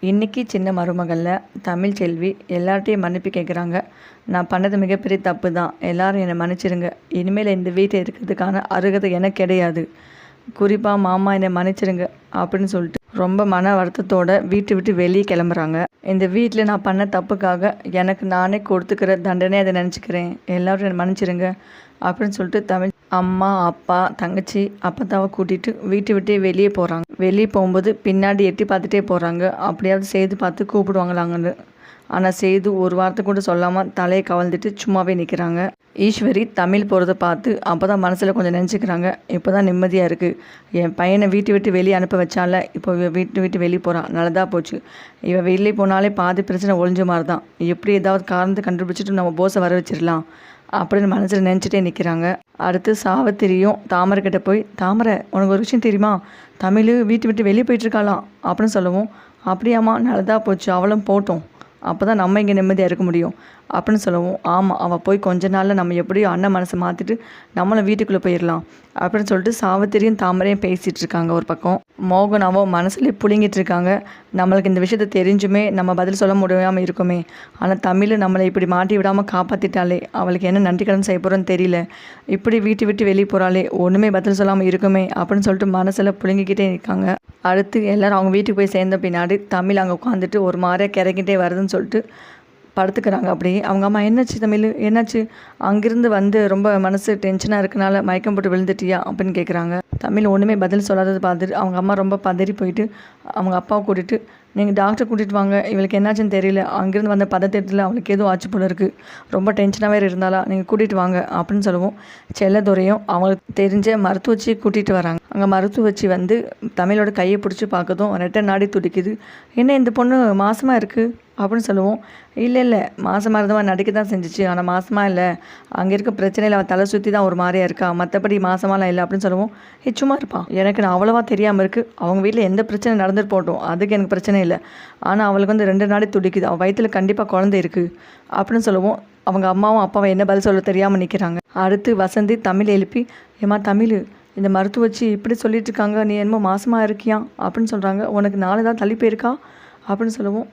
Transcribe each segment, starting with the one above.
இன்றைக்கி சின்ன மருமகளில் தமிழ் செல்வி எல்லார்ட்டையும் மன்னிப்பு கேட்குறாங்க. நான் பண்ணது மிகப்பெரிய தப்பு தான், எல்லோரும் என்னை மன்னிச்சிருங்க. இனிமேல் இந்த வீட்டில் இருக்கிறதுக்கான அருகதை எனக்கு கிடையாது. குறிப்பாக மாமா என்னை மன்னிச்சிருங்க அப்படின்னு சொல்லிட்டு ரொம்ப மன வருத்தத்தோடு வீட்டை விட்டு வெளியே கிளம்புறாங்க. இந்த வீட்டில் நான் பண்ண தப்புக்காக எனக்கு நானே கொடுத்துக்கிற தண்டனை அதை நினச்சிக்கிறேன். எல்லோரும் என்னை மன்னிச்சிருங்க அப்படின்னு சொல்லிட்டு தமிழ் அம்மா, அப்பா, தங்கச்சி, அப்பத்தாவை கூட்டிகிட்டு வீட்டை விட்டே வெளியே போகிறாங்க. வெளியே போகும்போது பின்னாடி எட்டி பார்த்துட்டே போகிறாங்க. அப்படியாவது செய்து பார்த்து கூப்பிடுவாங்களாங்கன்னு. ஆனால் செய்து ஒரு வார்த்தை கூட சொல்லாமல் தலையை கவழ்ந்துட்டு சும்மாவே நிற்கிறாங்க. ஈஸ்வரி தமிழ் போகிறத பார்த்து அப்போ தான் மனசில் கொஞ்சம் நினச்சிக்கிறாங்க. இப்போ தான் நிம்மதியாக இருக்குது. என் பையனை வீட்டை விட்டு வெளியே அனுப்ப வச்சால, இப்போ வீட்டு விட்டு வெளியே போகிறான், நல்லதாக போச்சு. இவன் வெளியே போனாலே பாதி பிரச்சனை ஒழிஞ்ச மாதிரி தான். எப்படி ஏதாவது காரணத்தை கண்டுபிடிச்சிட்டு நம்ம போஸை வர வச்சிடலாம் அப்படின்னு மனசில் நினச்சிட்டே நிற்கிறாங்க. அடுத்து சாவித்திரியும் தாமரை கிட்ட போய், தாமரை உனக்கு ஒரு விஷயம் தெரியுமா, தமிழ் வீட்டு விட்டு வெளியே போயிட்டுருக்காளாம் அப்படின்னு சொல்லவும், அப்படியாம்மா, நல்லதாக போச்சு, அவளும் போட்டோம், அப்போ தான் நம்ம இங்கே நிம்மதியாக இருக்க முடியும் அப்படின்னு சொல்லவும், ஆமாம், அவள் போய் கொஞ்ச நாளில் நம்ம எப்படியும் அண்ணன் மனசை மாற்றிட்டு நம்மளும் வீட்டுக்குள்ளே போயிடலாம் அப்படின்னு சொல்லிட்டு சாவித்திரியும் தாமரையும் பேசிகிட்டு இருக்காங்க. ஒரு பக்கம் மோகனாவோ மனசுலேயே புழுங்கிட்டு இருக்காங்க. நம்மளுக்கு இந்த விஷயத்தை தெரிஞ்சுமே நம்ம பதில் சொல்ல முடியாமல் இருக்குமே, ஆனால் தமிழ் நம்மளை இப்படி மாட்டி விடாமல் காப்பாற்றிட்டாலே அவளுக்கு என்ன நன்றி கடன் செய்ய போகிறோன்னு தெரியல. இப்படி வீட்டு விட்டு வெளியே போகிறாளே, ஒன்றுமே பதில் சொல்லாமல் இருக்குமே அப்படின்னு சொல்லிட்டு மனசில் புழுங்கிக்கிட்டே இருக்காங்க. அடுத்து எல்லோரும் அவங்க வீட்டுக்கு போய் சேர்ந்த பின்னாடி தமிழ் அங்கே உட்காந்துட்டு ஒரு மாதிரியாக கிறக்கிட்டே வருதுன்னு சொல்லிட்டு படுத்துக்கிறாங்க. அப்படியே அவங்க அம்மா, என்னாச்சு தமிழ், என்னாச்சு, அங்கேருந்து வந்து ரொம்ப மனசு டென்ஷனாக இருக்கனால மயக்கம் போட்டு விழுந்துட்டியா அப்படின்னு கேட்குறாங்க. தமிழ் ஒன்றுமே பதில் சொல்லாதது பார்த்துட்டு அவங்க அம்மா ரொம்ப பதறி போயிட்டு அவங்க அப்பாவை கூட்டிகிட்டு, நீங்கள் டாக்டர் கூட்டிகிட்டு வாங்க, இவளுக்கு என்னாச்சுன்னு தெரியல, அங்கேருந்து வந்த பதட்டத்தில் அவளுக்கு எதுவும் ஆச்சு போல இருக்குது, ரொம்ப டென்ஷனாகவே இருந்தாலா, நீங்கள் கூட்டிகிட்டு வாங்க அப்படின்னு சொல்லுவோம். செல்லதுரையும் அவங்களுக்கு தெரிஞ்ச மருத்துவச்சி கூட்டிகிட்டு வராங்க. அங்கே மருத்துவச்சி வந்து தமிழோட கையை பிடிச்சி பார்க்கதும் ரெட்டை நாடி துடிக்குது. என்ன இந்த பொண்ணு மாசமாக இருக்குது அப்படின்னு சொல்லுவோம். இல்லை மாசமாக இருந்தவா நடிக்க தான் செஞ்சிச்சு, ஆனால் மாசமாக இல்லை, அங்கே இருக்க பிரச்சனையில் அவள் தலை சுற்றி தான் ஒரு மாதிரியாக இருக்கா, மற்றபடி மாசமாலாம் இல்லை அப்படின்னு சொல்லுவோம். சும்மா இருப்பான், எனக்கு நான் அவ்வளோவா தெரியாமல் இருக்குது, அவங்க வீட்டில் எந்த பிரச்சனை நடந்துட்டு போட்டோம், அதுக்கு எனக்கு பிரச்சனை இல்லை, ஆனால் அவளுக்கு வந்து 2 நாடி துடிக்குது, அவள் வயிற்றில் கண்டிப்பாக குழந்தை இருக்குது அப்படின்னு சொல்லுவோம். அவங்க அம்மாவும் அப்பாவும் என்ன பதில் சொல்ல தெரியாமல் நிற்கிறாங்க. அடுத்து வசந்தி தமிழ் எழுப்பி, ஏம்மா தமிழ், இந்த மருத்துவச்சி இப்படி சொல்லிட்டு இருக்காங்க, நீ என்னமோ மாசமாக இருக்கியா அப்படின்னு சொல்கிறாங்க, உனக்கு 4 தான் தள்ளி போயிருக்கா அப்படின்னு சொல்லுவோம்.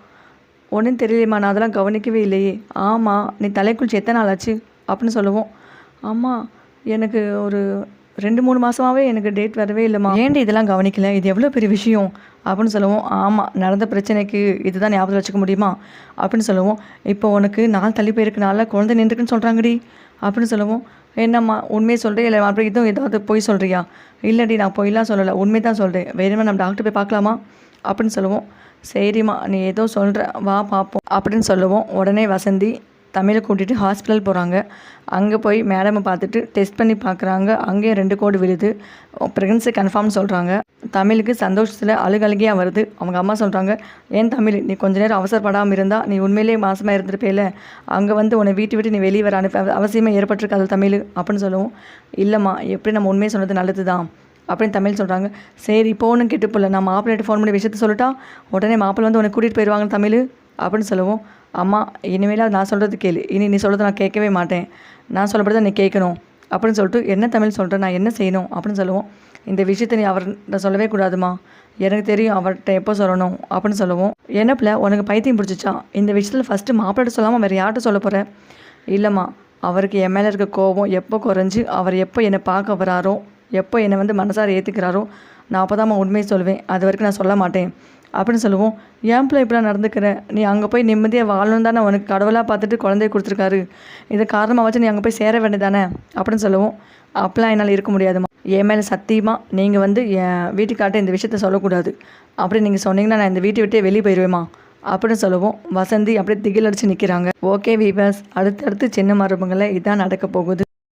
ஒன்றும் தெரியலையம்மா, நான் அதெல்லாம் கவனிக்கவே இல்லையே. ஆமாம், நீ தலைக்குளிச்சு எத்தனை நாள் ஆச்சு அப்படின்னு சொல்லுவோம். ஆமாம், எனக்கு ஒரு 2-3 மாதமாகவே எனக்கு டேட் வரவே இல்லைம்மா. ஏன்டி இதெல்லாம் கவனிக்கல, இது எவ்வளோ பெரிய விஷயம் அப்படின்னு சொல்லுவோம். ஆமாம், நடந்த பிரச்சனைக்கு இதுதான் ஞாபகம் வச்சுக்க முடியுமா அப்படின்னு சொல்லுவோம். இப்போ உனக்கு 4 தள்ளி போயிருக்கனால குழந்தை நின்றுக்குன்னு சொல்கிறாங்கடி அப்படின்னு சொல்லுவோம். என்னம்மா உண்மையை சொல்கிறேன் இல்லை அப்படி இதுவும் ஏதாவது பொய் சொல்கிறியா? இல்லைடி, நான் பொய்லாம் சொல்லலை, உண்மை தான் சொல்கிறேன், வேணுமா நம்ம டாக்டர் போய் பார்க்கலாமா அப்படின்னு சொல்லுவோம். சரிம்மா, நீ ஏதோ சொல்கிற, வா பார்ப்போம் அப்படின்னு சொல்லுவோம். உடனே வசந்தி தமிழை கூட்டிகிட்டு ஹாஸ்பிட்டல் போகிறாங்க. அங்கே போய் மேடமை பார்த்துட்டு டெஸ்ட் பண்ணி பார்க்குறாங்க. அங்கேயும் 2 கோடு விழுது, ப்ரெக்னன்சி கன்ஃபார்ம் சொல்கிறாங்க. தமிழுக்கு சந்தோஷத்தில் அழுகழுகையாக வருது. அவங்க அம்மா சொல்கிறாங்க, ஏன் தமிழ், நீ கொஞ்ச நேரம் அவசரப்படாமல் இருந்தால் நீ உண்மையிலே மாசமாக இருந்திருப்பேல, அங்கே வந்து உன்னை வீட்டு விட்டு நீ வெளியே வர அவசியமே ஏற்பட்டிருக்காது தமிழ் அப்படின்னு சொல்லுவோம். இல்லைம்மா, எப்படி நம்ம உண்மையை சொன்னது நல்லது தான் அப்படின்னு தமிழ் சொல்கிறாங்க. சரி போகணும் கெட்டு போல, நான் மாப்பிள்ளைட்டு ஃபோன் பண்ணி விஷயத்த சொல்லிட்டா உடனே மாப்பிள்ளை வந்து உன்னை கூட்டிகிட்டு போயிடுவாங்க தமிழ் அப்படின்னு சொல்லுவோம். அம்மா, இனிமேல் நான் சொல்கிறது கேளு, இனி நீ சொல்கிறத நான் கேட்கவே மாட்டேன், நான் சொல்லப்படி தான் நீ கேட்கணும் அப்படின்னு சொல்லிட்டு, என்ன தமிழ் சொல்கிறேன், நான் என்ன செய்யணும் அப்படின்னு சொல்லுவோம். இந்த விஷயத்தை நீ அவர்கிட்ட சொல்லவே கூடாதுமா, எனக்கு தெரியும் அவர்கிட்ட எப்போ சொல்லணும் அப்படின்னு சொல்லுவோம். என்ன பிள்ளை, உனக்கு பைத்தியம் பிடிச்சிச்சா, இந்த விஷயத்தில் ஃபஸ்ட்டு மாப்பிள்ளைட்டு சொல்லாமல் வேறு யார்கிட்ட சொல்ல போகிறேன்? இல்லைம்மா, அவருக்கு என் மேலே இருக்க கோபம் எப்போ குறைஞ்சி அவர் எப்போ என்னை பார்க்க வராரோ, எப்போ என்னை வந்து மனசார ஏற்றுக்கிறாரோ, நான் அப்போ தான் உண்மையை சொல்லுவேன், அது வரைக்கும் நான் சொல்ல மாட்டேன் அப்படின்னு சொல்லுவோம். ஏன் பிள்ளை இப்படிலாம் நடந்துக்கிற, நீ அங்கே போய் நிம்மதியாக வாழணும் தானே உனக்கு கடவுளாக பார்த்துட்டு குழந்தைய கொடுத்துருக்காரு, இதை காரணமாக வச்சு நீ அங்கே போய் சேர வேண்டியதானே அப்படின்னு சொல்லுவோம். அப்பெல்லாம் என்னால் இருக்க முடியாதுமா, என் மேலே சத்தியமாக நீங்கள் வந்து என் வீட்டுக்காட்ட இந்த விஷயத்த சொல்லக்கூடாது, அப்படி நீங்கள் சொன்னீங்கன்னா நான் இந்த வீட்டை விட்டே வெளியே போயிடுவேம்மா அப்படின்னு சொல்லுவோம். வசந்தி அப்படியே திகில் அடித்து நிற்கிறாங்க. ஓகே வீவர்ஸ், அடுத்தடுத்து சின்ன மருமகளை இதான் நடக்க போகுது.